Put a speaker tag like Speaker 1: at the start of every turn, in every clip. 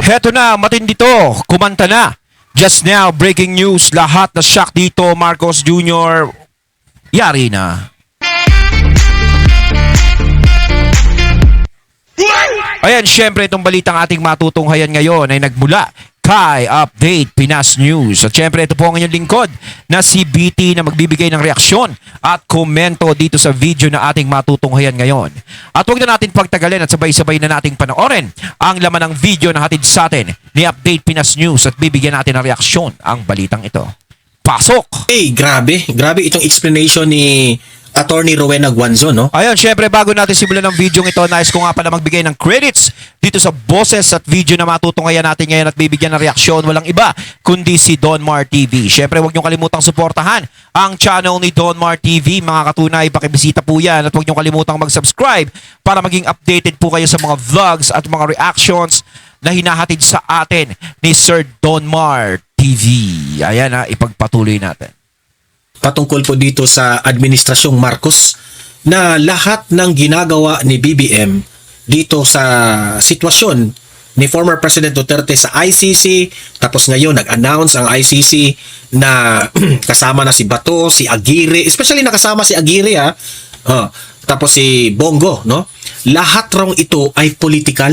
Speaker 1: Heto na, matindi to. Kumanta na. Just now, breaking news. Lahat na shock dito, Marcos Jr. Yari na. Ayan, syempre itong balitang ating matutunghayan ngayon ay nagmula kay Update Pinas News. At syempre ito po ang inyong lingkod na si BT na magbibigay ng reaksyon at komento dito sa video na ating matutunghayan ngayon. At huwag na natin pagtagalin at sabay-sabay na nating panoorin ang laman ng video na hatid sa atin ni Update Pinas News at bibigyan natin ng reaksyon ang balitang ito. Pasok!
Speaker 2: Grabe itong explanation ni Attorney Rowena Guanzon, no?
Speaker 1: Ayun, syempre bago natin simulan ng video ito, nais ko nga pala magbigay ng credits dito sa boses at video na matutunghayan natin ngayon at bibigyan ng reaksyon. Walang iba kundi si Donmar TV. Syempre huwag niyong kalimutang suportahan ang channel ni Donmar TV. Mga katunay, pakibisita po yan at huwag niyong kalimutang mag-subscribe para maging updated po kayo sa mga vlogs at mga reactions na hinahatid sa atin ni Sir Donmar TV. Ayan ha, ipagpatuloy natin.
Speaker 2: Patungkol po dito sa Administrasyong Marcos na lahat ng ginagawa ni BBM dito sa sitwasyon ni former President Duterte sa ICC, tapos ngayon nag-announce ang ICC na kasama na si Bato, si Aguirre, especially nakasama si Aguirre tapos si Bongo, no? Lahat raw ito ay political.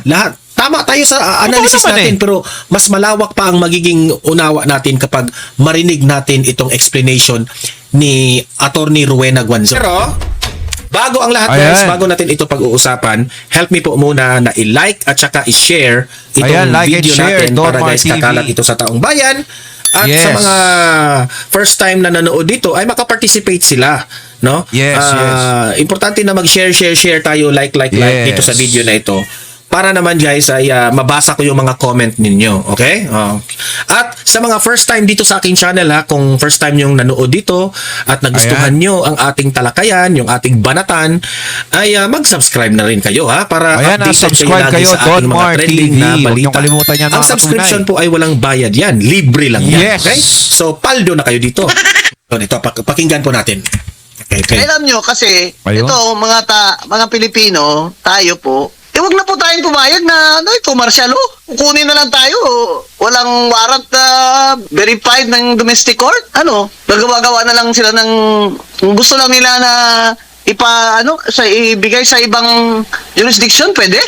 Speaker 2: Lahat. Tama tayo sa analysis natin pero mas malawak pa ang magiging unawa natin kapag marinig natin itong explanation ni Attorney Rowena Guanzon. Pero bago ang lahat guys, bago natin ito pag-uusapan, help me po muna na i-like at saka i-share itong video natin para guys kakalat ito sa taong bayan. At sa mga first time na nanood dito ay makaparticipate sila, no? Importante na mag-share tayo, like dito sa video na ito. Para naman guys ay mabasa ko yung mga comment ninyo, okay? At sa mga first time dito sa aking channel kung first time yung nanood dito at nagustuhan nyo ang ating talakayan, yung ating banatan, ay mag-subscribe na rin kayo para updated kayo lagi sa ating mga trending na balita. Ang subscription po ay walang bayad yan, libre lang yan, okay? So paldo na kayo dito. Ito, pakinggan po natin. Okay.
Speaker 3: Alam nyo kasi, ito mga Pilipino, tayo po, wag na po tayong pumayag na commercial kukunin na lang tayo. Walang warrant na verified ng domestic court. Gagawa-gawa na lang sila ng gusto lang nila na ibigay sa ibang jurisdiction, pwede.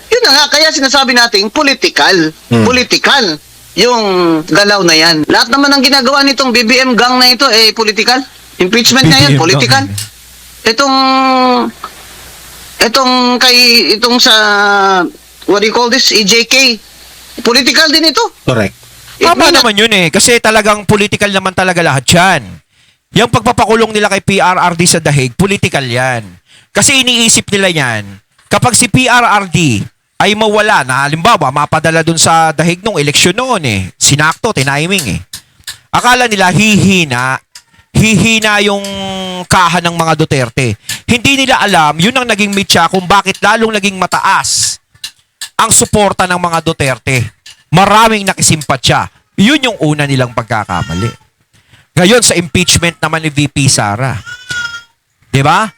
Speaker 3: Yun na nga, kaya sinasabi nating political. Political yung galaw na yan. Lahat naman ng ginagawa nitong BBM gang na ito political. Impeachment na yan, political. Itong sa what do you call this, EJK, political din ito.
Speaker 2: Correct.
Speaker 1: Tama naman yun kasi talagang political naman talaga lahat yan. Yung pagpapakulong nila kay PRRD sa Dahig, political yan. Kasi iniisip nila yan, kapag si PRRD ay mawala na, halimbawa mapadala dun sa Dahig nung eleksyon noon sinakto, tiniming akala nila hihina yung kaha ng mga Duterte. Hindi nila alam, yun ang naging mitya kung bakit lalong naging mataas ang suporta ng mga Duterte. Maraming nakisimpatya. Yun yung una nilang pagkakamali. Ngayon sa impeachment naman ni VP Sara. 'Di ba?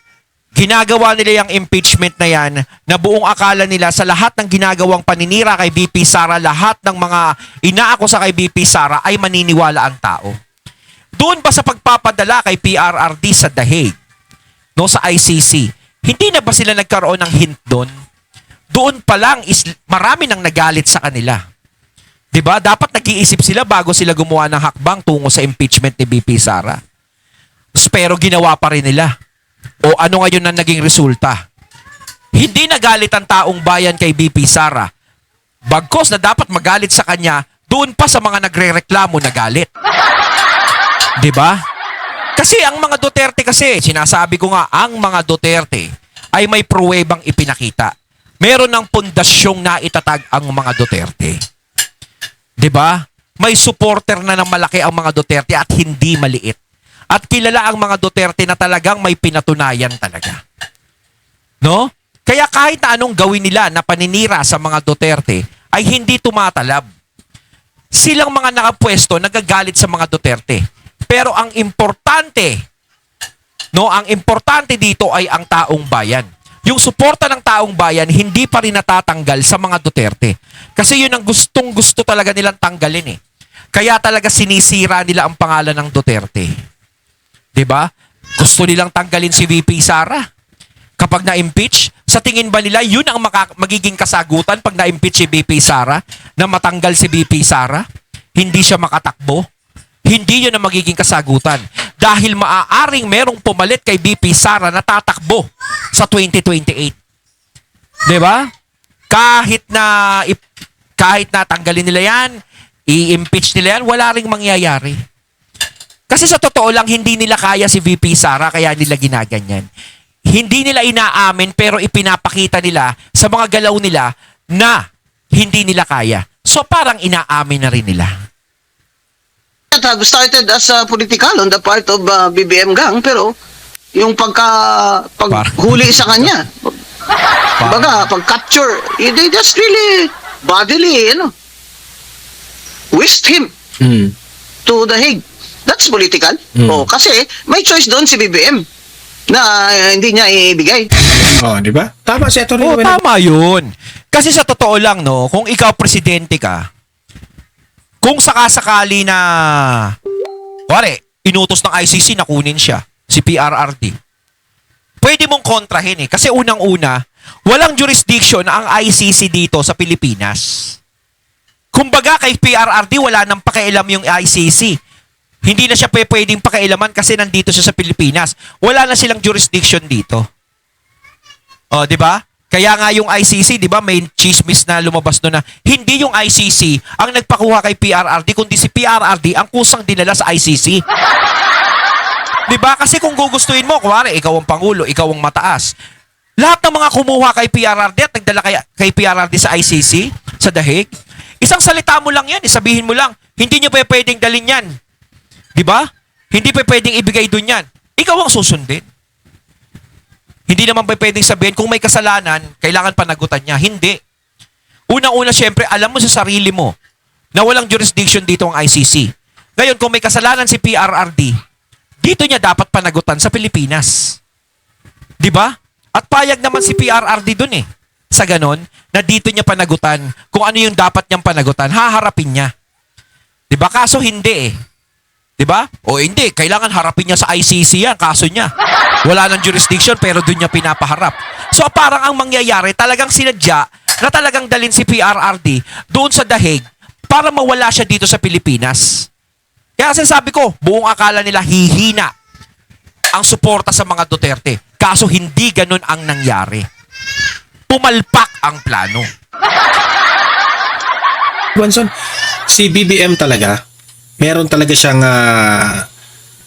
Speaker 1: Ginagawa nila yung impeachment na yan na buong akala nila sa lahat ng ginagawang paninira kay VP Sara, lahat ng mga inaakusa kay VP Sara ay maniniwala ang tao. Doon pa sa pagpapadala kay PRRD sa Dahig, sa ICC, hindi na ba sila nagkaroon ng hint doon? Doon pa lang marami nang nagalit sa kanila. 'Di ba? Dapat nag-iisip sila bago sila gumawa ng hakbang tungo sa impeachment ni VP Sara. Pero ginawa pa rin nila. O ano ngayon na naging resulta? Hindi nagalit ang taong bayan kay VP Sara. Bagkos na dapat magalit sa kanya, doon pa sa mga nagrereklamo nagalit. 'Di ba? Kasi ang mga Duterte kasi, sinasabi ko nga, ang mga Duterte ay may pruwebang ipinakita. Meron ng pundasyong na itatag ang mga Duterte. 'Di ba? May supporter na ng malaki ang mga Duterte at hindi maliit. At kilala ang mga Duterte na talagang may pinatunayan talaga. No? Kaya kahit na anong gawin nila na paninira sa mga Duterte ay hindi tumatalab. Silang mga nakapwesto nagagalit sa mga Duterte. Pero ang importante, ang importante dito ay ang taong bayan. yung suporta ng taong bayan hindi pa rin natatanggal sa mga Duterte. Kasi yun ang gustong-gusto talaga nilang tanggalin eh. Kaya talaga sinisira nila ang pangalan ng Duterte. 'Di ba? Gusto nilang tanggalin si VP Sara. Kapag na-impeach, sa tingin ba nila yun ang magiging kasagutan pag na-impeach si VP Sara? Na matanggal si VP Sara? Hindi siya makatakbo? Hindi yun ang magiging kasagutan. Dahil maaaring merong pumalit kay VP Sara na tatakbo sa 2028. 'Di ba? Kahit na tanggalin nila yan, i-impeach nila yan, wala ring mangyayari. Kasi sa totoo lang, hindi nila kaya si VP Sara, kaya nila ginaganyan. Hindi nila inaamin, pero ipinapakita nila sa mga galaw nila na hindi nila kaya. So parang inaamin na rin nila.
Speaker 3: It have started as political on the part of BBM gang, pero yung paghuli sa kanya, baga, pag-capture, they just really bodily, whisked him to The Hague. That's political. Oh, kasi may choice doon si BBM na hindi niya ibigay.
Speaker 2: Oh, di ba? Tama si Atty.
Speaker 1: Oo, tama yun. Kasi sa totoo lang, no, kung ikaw presidente ka, kung sakasakali na, wari, inutos ng ICC na kunin siya, si PRRD, pwede mong kontrahin eh. Kasi unang-una, walang jurisdiction ang ICC dito sa Pilipinas. Kumbaga kay PRRD, wala nang pakialam yung ICC. Hindi na siya pwedeng pakialaman kasi nandito siya sa Pilipinas. Wala na silang jurisdiction dito. O, di ba? Kaya nga yung ICC, di ba, may chismis na lumabas doon na hindi yung ICC ang nagpakuha kay PRRD, kundi si PRRD ang kusang dinala sa ICC. Di ba? Kasi kung gugustuhin mo, kuwari, ikaw ang Pangulo, ikaw ang mataas. Lahat ng mga kumuha kay PRRD at nagdala kay PRRD sa ICC, sa The Hague, isang salita mo lang yan, sabihin mo lang, hindi nyo pa pwedeng dalhin yan. Di ba? Hindi pa pwedeng ibigay doon yan. Ikaw ang susundin. Hindi naman pa pwedeng sabihin, kung may kasalanan, kailangan panagutan niya. Hindi. Unang-una, syempre, alam mo sa sarili mo na walang jurisdiction dito ang ICC. Ngayon, kung may kasalanan si PRRD, dito niya dapat panagutan sa Pilipinas. Di ba? At payag naman si PRRD doon eh. Sa ganon, na dito niya panagutan kung ano yung dapat niyang panagutan, haharapin niya. Di ba? Kaso hindi eh. Di ba? O hindi, kailangan harapin niya sa ICC yan, kaso niya. Wala nang jurisdiction pero doon niya pinapaharap. So parang ang mangyayari, talagang sinadya na talagang dalhin si PRRD doon sa The Hague para mawala siya dito sa Pilipinas. Kaya sinasabi ko, buong akala nila hihina ang suporta sa mga Duterte. Kaso hindi ganun ang nangyari. Pumalpak ang plano.
Speaker 2: Wanson, si BBM talaga, meron talaga siyang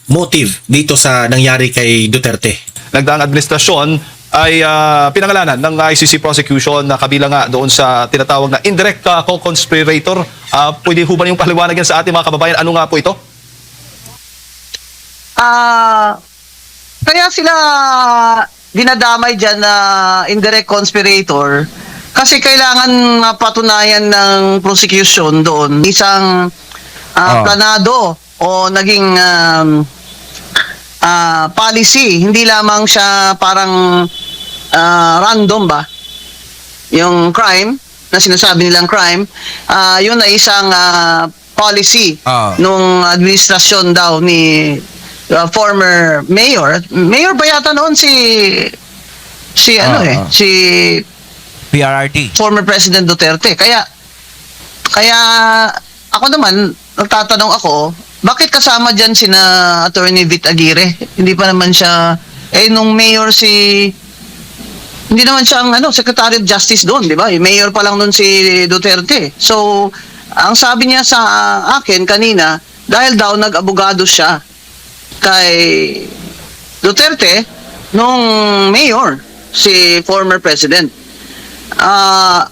Speaker 2: motive dito sa nangyari kay Duterte.
Speaker 4: Nagdaang administrasyon ay pinangalanan ng ICC prosecution na kabilang nga doon sa tinatawag na indirect co-conspirator. Pwede ho ba yung paliwanag yan sa ating mga kababayan? Ano nga po ito?
Speaker 3: Kaya sila dinadamay dyan na indirect conspirator kasi kailangan patunayan ng prosecution doon isang planado o naging policy. Hindi lamang siya parang random ba? Yung crime, na sinasabi nilang crime, yun ay isang policy nung administrasyon daw ni former mayor. Mayor ba yata noon si
Speaker 1: PRRD.
Speaker 3: former President Duterte. Kaya ako naman, nagtatanong ako, bakit kasama dyan sina Attorney Vit Aguirre? Hindi pa naman siya, nung mayor hindi naman siya ang Secretary of Justice doon, di ba? Mayor pa lang doon si Duterte. So, ang sabi niya sa akin kanina, dahil daw nag-abogado siya kay Duterte nung mayor, si former president.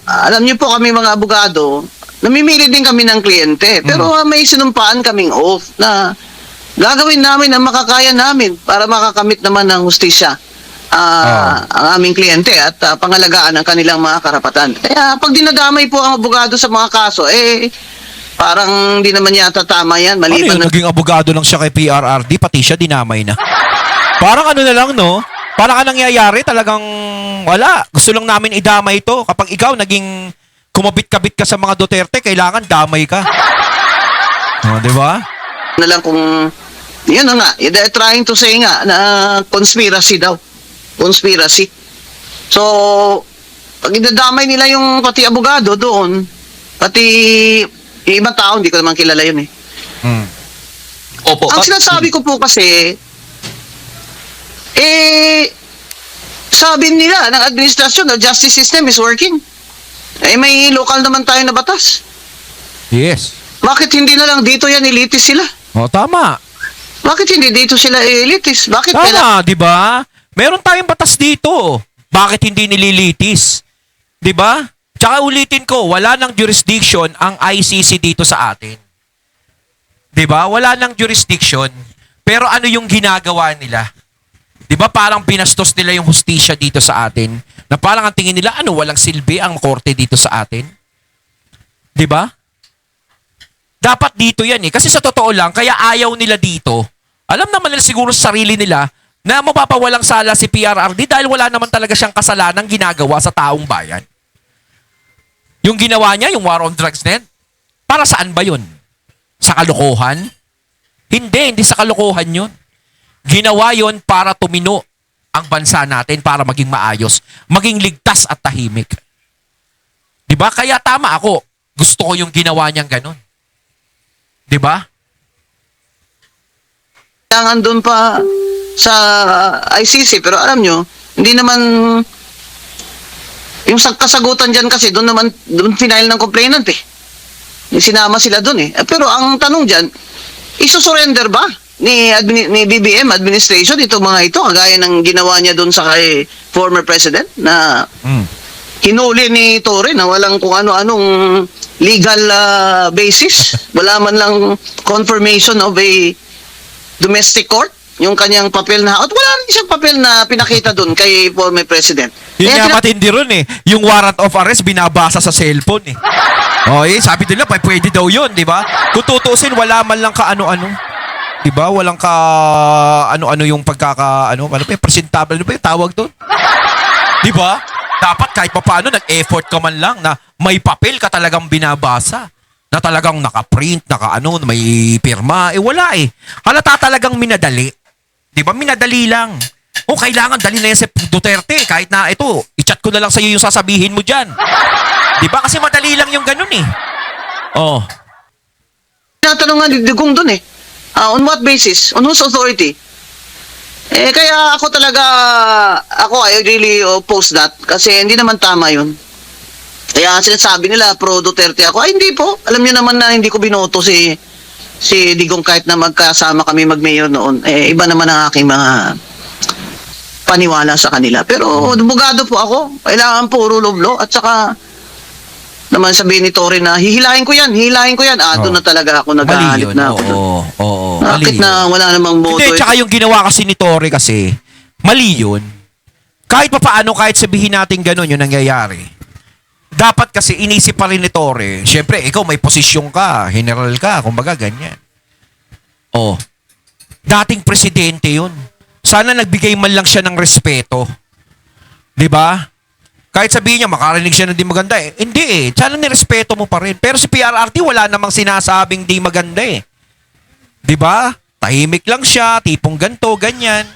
Speaker 3: Alam niyo po kami mga abogado, namimili din kami ng kliyente. Pero may sinumpaan kaming oath na gagawin namin ang makakaya namin para makakamit naman ng hustisya ang aming kliyente at pangalagaan ang kanilang mga karapatan. Kaya pag dinadamay po ang abogado sa mga kaso, parang hindi naman yata tama yan. Maliban
Speaker 1: Naging abogado lang siya kay PRRD, pati siya dinamay na. Parang na lang, no? Para ka nangyayari, talagang wala. Gusto lang namin idamay ito. Kapag ikaw naging kumabit-kabit ka sa mga Duterte, kailangan damay ka. Di ba?
Speaker 3: Na lang kung, yun na nga, they're trying to say nga na conspiracy daw. Conspiracy. So, pag idadamay nila yung pati abogado doon, pati yung ibang tao, hindi ko naman kilala yun eh.
Speaker 4: Opo.
Speaker 3: Ang sinasabi ko po kasi, sabi nila ng administrasyon, the justice system is working. May local naman tayo na batas.
Speaker 1: Yes.
Speaker 3: Bakit hindi na lang dito yan elitis sila?
Speaker 1: O, tama.
Speaker 3: Bakit hindi dito sila elitis? Bakit
Speaker 1: Tama, di ba? Meron tayong batas dito. Bakit hindi nililitis? Di ba? Tsaka ulitin ko, wala nang jurisdiction ang ICC dito sa atin. Di ba? Wala nang jurisdiction. Pero ano yung ginagawa nila? Di ba parang binastos nila yung hustisya dito sa atin? Na parang ang tingin nila, walang silbi ang korte dito sa atin? Di ba? Dapat dito yan eh. Kasi sa totoo lang, kaya ayaw nila dito. Alam naman nila siguro sa sarili nila na mapapawalang sala si PRRD dahil wala naman talaga siyang kasalanang ginagawa sa taong bayan. Yung ginawa niya, yung war on drugs net, para saan ba yun? Sa kalokohan? Hindi sa kalokohan yun. Ginawa yun para tumino ang bansa natin para maging maayos, maging ligtas at tahimik. Diba? Kaya tama ako. Gusto ko yung ginawa niyang ganun. Diba?
Speaker 3: kailangan doon pa sa ICC, pero alam nyo, hindi naman yung kasagutan dyan kasi doon final ng complainant eh. Sinama sila doon eh. Pero ang tanong dyan, isusurrender ba ni BBM administration itong mga ito kagaya ng ginawa niya doon sa kay former president na hinuli ni Torre na walang kung ano-anong legal basis, wala man lang confirmation of a domestic court yung kanyang papel na at wala rin siyang papel na pinakita doon kay former president.
Speaker 1: Yun nga matindi ron eh. Yung warrant of arrest binabasa sa cellphone eh. Sabi nila pwede daw yun, di ba? Kung tutuusin, wala man lang ka-ano-ano. Di ba? Walang ka ano-ano yung presentable, ano ba yung tawag doon? Di ba? Dapat kahit papaano nag-effort ka man lang na may papel ka talagang binabasa. Na talagang naka-print, may pirma. Wala eh. Halata talagang minadali. Di ba? Minadali lang. Kailangan dali na yan si Duterte. Kahit na ito, i-chat ko na lang sa'yo yung sasabihin mo dyan. Di ba? Kasi madali lang yung ganun eh.
Speaker 3: Tinatanungan ni Digong doon eh. On what basis? On whose authority? Kaya ako talaga, I really oppose that. Kasi hindi naman tama yun. Kaya sinasabi nila, pro Duterte ako. Ay, hindi po. Alam niyo naman na hindi ko binoto si Digong kahit na magkasama kami mag-mayor noon. Iba naman ang aking mga paniwala sa kanila. Pero bugado po ako. Kailangan po rule of law. At saka naman sabihin ni Torre na hihilahin ko yan. Doon na talaga ako naghahalip na ako. Bakit na wala namang boto?
Speaker 1: Hindi, tsaka yung ginawa kasi ni Torre kasi, mali yun. Kahit paano, kahit sabihin natin ganun yung nangyayari. Dapat kasi inisip pa rin ni Torre, syempre, ikaw may posisyon ka, general ka, kumbaga ganyan. Dating presidente yun. Sana nagbigay man lang siya ng respeto. 'Di ba? Kahit sabihin niya, makarinig siya ng di maganda eh. Hindi eh. Sana nirespeto mo pa rin. Pero si PRRT, wala namang sinasabing di maganda eh. 'Di ba? Tahimik lang siya, tipong ganto, ganyan.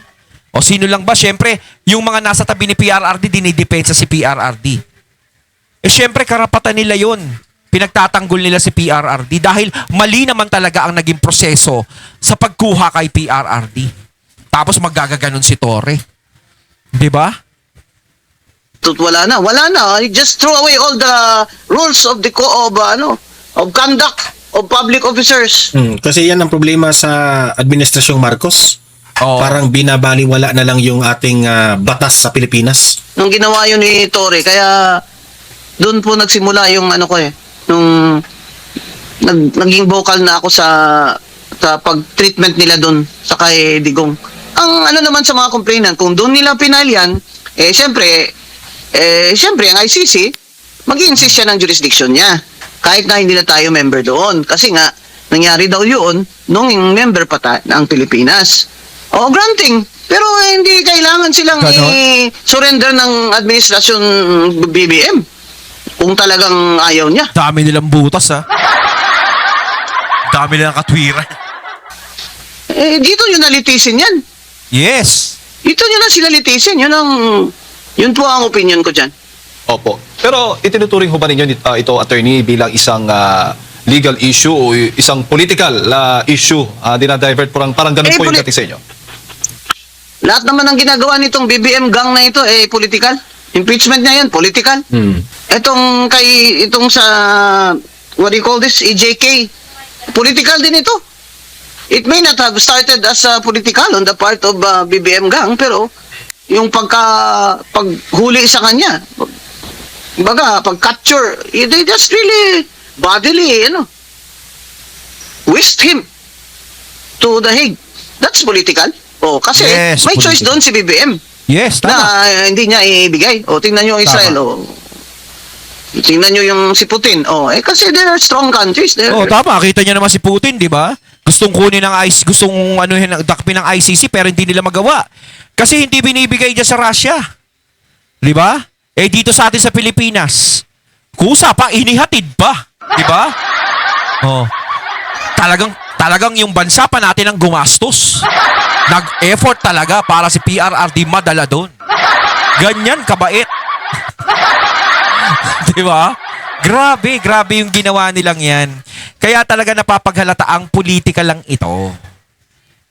Speaker 1: O sino lang ba? Syempre, yung mga nasa tabi ni PRRD, dinidepensa si PRRD. Syempre, karapatan nila yun. Pinagtatanggol nila si PRRD dahil mali naman talaga ang naging proseso sa pagkuha kay PRRD. Tapos maggagaganon si Torre. Di ba?
Speaker 3: Wala na. You just throw away all the rules of of conduct of public officers.
Speaker 2: Kasi yan ang problema sa Administrasyong Marcos. Parang binabaliwala na lang yung ating batas sa Pilipinas.
Speaker 3: Nung ginawa yun ni Torre, kaya doon po nagsimula yung nung naging vocal na ako sa pag-treatment nila doon sa kay Digong. Ang naman sa mga complainant, kung doon nila pinalyan, syempre ang ICC, mag-i-insist siya ng jurisdiction niya. Kahit na hindi na tayo member doon. Kasi nga, nangyari daw yun nung yung member pa ng Pilipinas. Granting. Pero hindi kailangan silang
Speaker 1: Ganon?
Speaker 3: i-surrender ng administrasyon BBM kung talagang ayaw niya.
Speaker 1: Dami nilang butas, ha? Dami nilang katwiran.
Speaker 3: Dito nyo nalitisin yan.
Speaker 1: Yes.
Speaker 3: Dito nyo na sila litisin. Yun po ang opinion ko dyan.
Speaker 4: Opo. Pero itinuturing ho ba ninyo ito, attorney, bilang isang legal issue o isang political issue? Dinadivert parang ganun po yung dating sa inyo.
Speaker 3: Lahat naman ng ginagawa nitong BBM gang na ito, political. Impeachment niya yan, political. Itong sa, what do you call this, EJK, political din ito. It may not have started as political on the part of BBM gang, pero yung paghuli sa kanya, pag-capture, they just really bodily, whisked him to The Hague. That's political. Kasi
Speaker 1: Yes,
Speaker 3: may choice
Speaker 1: political.
Speaker 3: doon si BBM
Speaker 1: Yes,
Speaker 3: na
Speaker 1: tama.
Speaker 3: hindi niya ibigay. Tingnan niyo yung Israel. Tingnan niyo yung si Putin. Kasi there are strong countries there.
Speaker 1: Tama. Kita niyo naman si Putin, di ba? Gustong kunin ng gustong dakpin ng ICC pero hindi nila magawa. Kasi hindi binibigay niya sa Russia. Di ba? Dito sa atin sa Pilipinas, kusa pa, inihatid pa. Di ba? Talagang yung bansa pa natin ang gumastos. Nag-effort talaga para si PRRD madala doon. Ganyan kabait. Di ba? Grabe yung ginawa nilang yan. Kaya talaga napapaghalata ang politika lang ito.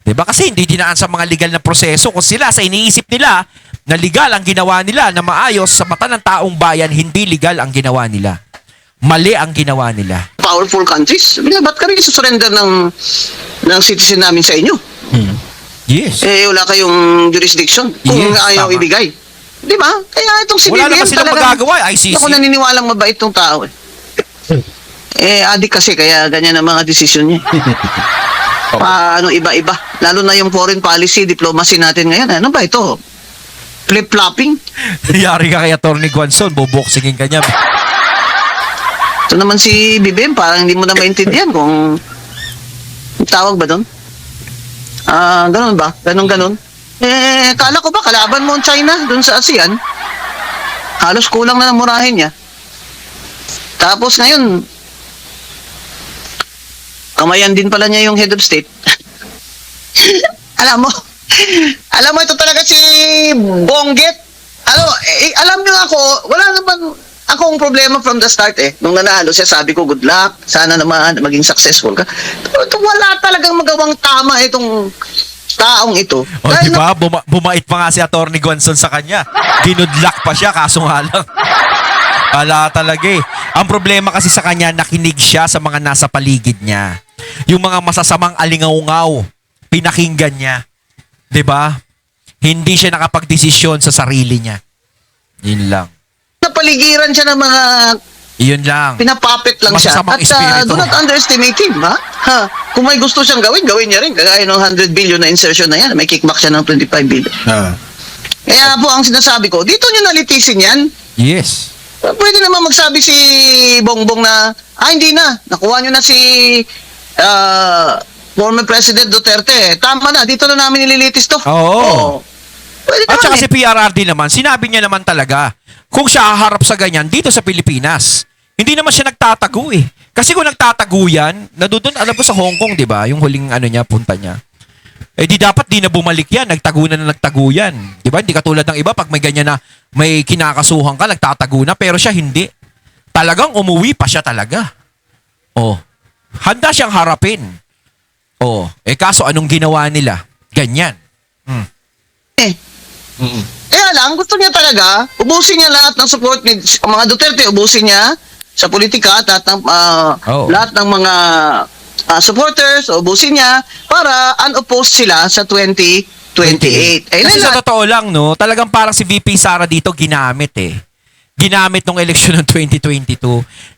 Speaker 1: Di ba? Kasi hindi dinaan sa mga legal na proseso. Kung sila sa iniisip nila na legal ang ginawa nila, na maayos sa mata ng taong bayan, hindi legal ang ginawa nila. Mali ang ginawa nila.
Speaker 3: Powerful countries. Ba't ka rin surrender ng citizen namin sa inyo?
Speaker 1: Yes.
Speaker 3: Wala kayong jurisdiction kung
Speaker 1: Yes,
Speaker 3: ayaw
Speaker 1: tama.
Speaker 3: ibigay. Di ba? Kaya itong si
Speaker 1: Wala
Speaker 3: BBM
Speaker 1: naman silang magagawa, ICC.
Speaker 3: Ako naniniwalang mabait tong tao. Adik kasi kaya ganyan ang mga desisyon niya. Iba-iba. Lalo na yung foreign policy, diplomacy natin ngayon. Ano ba ito? Flip-flopping?
Speaker 1: Yari ka kay Atty. Guanzon, buboksingin ka niya.
Speaker 3: Ito naman si BBM, parang hindi mo na maintindihan kung tawag ba doon? Ganun ba? Ganun. Kala ko ba kalaban mo ang China doon sa ASEAN? Halos kulang na ng murahin niya. Tapos ngayon, kamayan din pala niya yung head of state. Alam mo ito talaga si Bonggit. Alam niyo ako, wala naman akong problema from the start Nung nanalo siya, sabi ko, good luck. Sana naman maging successful ka. Wala talagang magawang tama itong taong ito.
Speaker 1: Di ba? Bumait pa nga si Atty. Guanzon sa kanya. Ginudlak pa siya, kaso nga lang. Ala talaga Ang problema kasi sa kanya, nakinig siya sa mga nasa paligid niya. Yung mga masasamang alingaungaw, pinakinggan niya. Di ba? Hindi siya nakapagdesisyon sa sarili niya. Yun lang.
Speaker 3: Napaligiran siya ng mga
Speaker 1: Yun lang.
Speaker 3: pinapapit lang siya.
Speaker 1: Masasamang
Speaker 3: At
Speaker 1: espiritu.
Speaker 3: do not underestimate him, ha? Kung may gusto siyang gawin niya rin. Kagaya ng 100 billion na insertion na yan, may kickback siya ng 25 billion. Kaya po ang sinasabi ko, dito nyo nalitisin yan.
Speaker 1: Yes.
Speaker 3: Pwede naman magsabi si Bongbong na, hindi na, nakuha nyo na si former President Duterte. Tama na, dito na namin nililitis to.
Speaker 1: Oo.
Speaker 3: Pwede
Speaker 1: At saka
Speaker 3: naman
Speaker 1: si PRRD naman, sinabi niya naman talaga, kung siya haharap sa ganyan dito sa Pilipinas, hindi naman siya nagtatago Kasi kung nagtatago yan, nadudun, alam ko sa Hong Kong, di ba? Yung huling punta niya. Di dapat di na bumalik yan, nagtago yan. Di ba? Hindi katulad ng iba, pag may ganyan na may kinakasuhan ka, nagtatago na, pero siya hindi. Talagang umuwi pa siya talaga. Handa siyang harapin. Kaso anong ginawa nila? Ganyan.
Speaker 3: Kaya lang, gusto niya talaga, ubusin niya lahat ng support ni mga Duterte, ubusin niya sa politika at lahat ng mga supporters, ubusin niya para unopposed sila sa 2028.
Speaker 1: Kasi sa totoo lang, talagang parang si VP Sara dito ginamit Ginamit nung eleksyon ng 2022.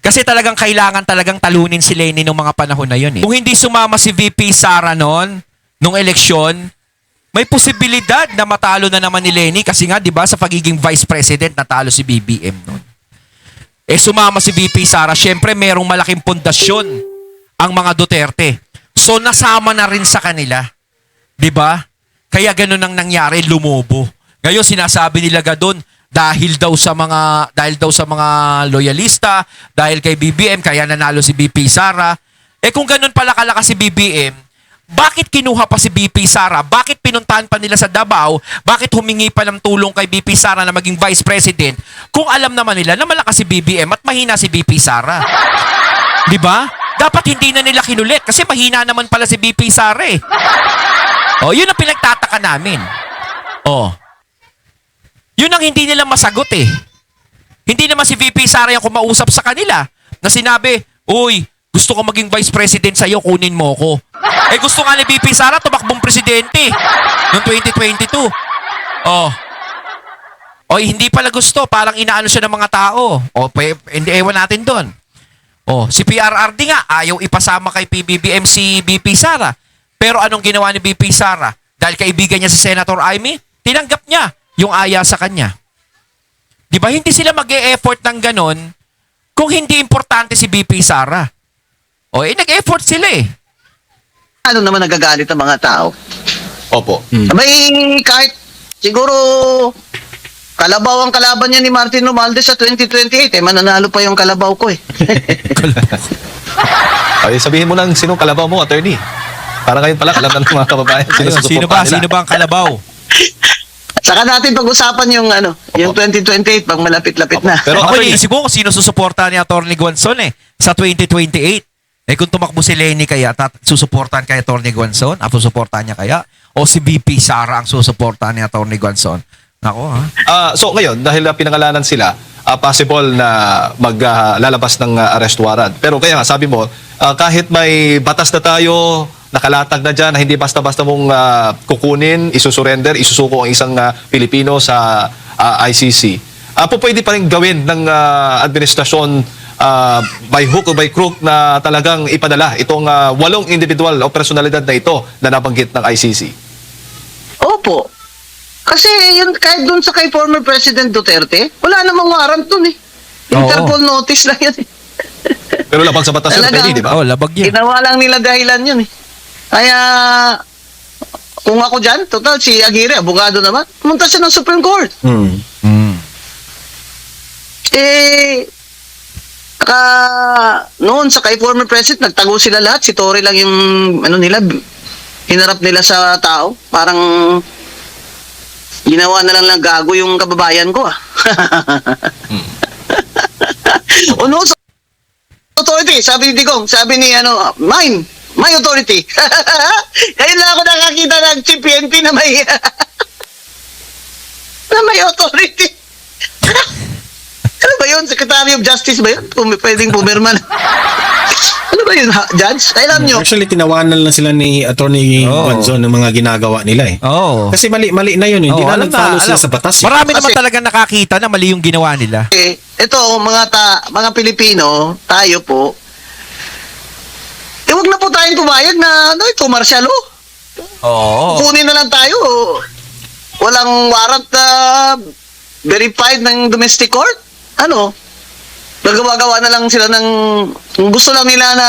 Speaker 1: Kasi talagang kailangan talagang talunin si Lenny nung mga panahon na yun Kung hindi sumama si VP Sara nung eleksyon, may posibilidad na matalo na naman ni Lenny kasi nga, di ba, sa pagiging vice president, natalo si BBM noon. Sumama si VP Sara, syempre merong malaking pundasyon ang mga Duterte. So, nasama na rin sa kanila. Di ba? Kaya ganun ang nangyari, lumobo. Ngayon sinasabi nila doon dahil daw sa mga loyalista, dahil kay BBM kaya nanalo si BP Sara. Kung ganun pala kalakas si BBM, bakit kinuha pa si BP Sara? Bakit pinuntahan pa nila sa Davao? Bakit humingi pa ng tulong kay BP Sara na maging Vice President kung alam naman nila na malakas si BBM at mahina si BP Sara? 'Di ba? Dapat hindi na nila kinulit kasi mahina naman pala si BP Sara eh. Yun ang pinagtataka namin. Yun ang hindi nila masagot eh. Hindi naman si VP Sara yung kumausap sa kanila na sinabi, "Uy, gusto ko maging Vice President sa'yo, kunin mo ko." Gusto nga ni VP Sara tumakbong presidente noong 2022. Hindi pala gusto. Parang inaano siya ng mga tao. Hindi ewan natin doon. Si PRRD nga, ayaw ipasama kay PBBM si VP Sara. Pero anong ginawa ni VP Sara? Dahil kaibigan niya si Senator Amy, tinanggap niya yung aya sa kanya. Di ba hindi sila mag-e-effort ng ganon kung hindi importante si VP Sara? Nag-effort sila eh.
Speaker 3: Ano naman nagagalit ang mga tao?
Speaker 4: Opo.
Speaker 3: May kahit siguro kalabaw ang kalaban niya ni Martin Romualdez sa 2028, mananalo pa yung kalabaw ko eh.
Speaker 4: Ay, sabihin mo lang sinong kalabaw mo, attorney. Para ngayon pala, alam na ng mga kababayan.
Speaker 1: Sino ba ang kalabaw?
Speaker 3: Saka natin pag-usapan yung yung 2028 pag malapit-lapit na.
Speaker 4: Pero
Speaker 1: Ako
Speaker 4: attorney,
Speaker 1: iisip ko kung sino susuportahan ni Atty. Guanzon sa 2028. Kung tumakbo si Lenny kaya, susuportahan kay Atty. Guanzon? Susuportahan niya kaya? O si VP Sara ang susuportahan ni Atty. Guanzon? Nako ha?
Speaker 4: so ngayon, dahil pinangalanan sila, possible na maglalabas ng arrest warrant. Pero kaya nga, sabi mo, kahit may batas na tayo, nakalatag na dyan, na hindi basta-basta mong kukunin, isusurrender, isusuko ang isang Pilipino sa ICC. Pwede pa rin gawin ng administrasyon by hook or by crook na talagang ipadala itong 8 individual o personalidad na ito na nabanggit ng ICC.
Speaker 3: Opo. Kasi yun, kahit dun sa kay former President Duterte, wala namang warrant dun eh. Interpol notice lang yun eh.
Speaker 4: Pero labag sa batas yun,
Speaker 3: Talagang-
Speaker 4: attorney, di ba?
Speaker 1: labag yan.
Speaker 3: Ginawa lang nila dahilan yun eh. Kaya, kung ako dyan, total, si Aguirre, abogado naman, pumunta siya ng Supreme Court. Noon sa kay former president, nagtago sila lahat. Si Tory lang yung, hinarap nila sa tao. Parang, ginawa na lang gago yung kababayan ko ah. No, so, authority, sabi ni Digong, sabi ni my authority. Ngayon lang ako nakakita ng chief PNP na may na may authority. Ano ba yun? Secretary of Justice ba yun? Pwedeng pumirma na. Ano ba yun, Judge? Alam nyo.
Speaker 2: Actually, tinawanan lang sila ni Atty. Guanzon ng mga ginagawa nila eh. Kasi mali na yun. Hindi na nag-follow sila sa batas.
Speaker 1: Marami naman
Speaker 3: Kasi-
Speaker 1: talaga nakakita na mali yung ginawa nila.
Speaker 3: Ito, mga Pilipino, tayo po, huwag na po tayong pumayag na, commercial Kunin na lang tayo. Walang warrant na verified ng domestic court. Nagawa-gawa na lang sila ng kung gusto lang nila na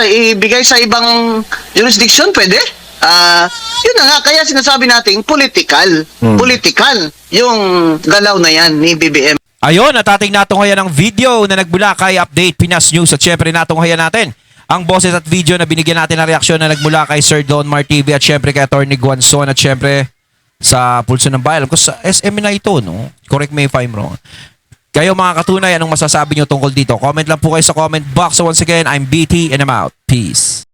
Speaker 3: ibigay sa ibang jurisdiction, pwede. Yun na nga, kaya sinasabi natin political yung galaw na yan ni BBM.
Speaker 1: Ayun, natating natunghayan ng video na nagbula kay Update Pinas News at syempre natunghayan natin ang boses at video na binigyan natin ng reaksyon na nagmula kay Sir Don Mar TV at syempre kay Atty. Guanzon at syempre sa Pulso ng Bayan. Alam ko sa SM na ito, no? Correct me if I'm wrong. Kayo mga katunay, anong masasabi nyo tungkol dito? Comment lang po kayo sa comment box. So once again, I'm BT and I'm out. Peace.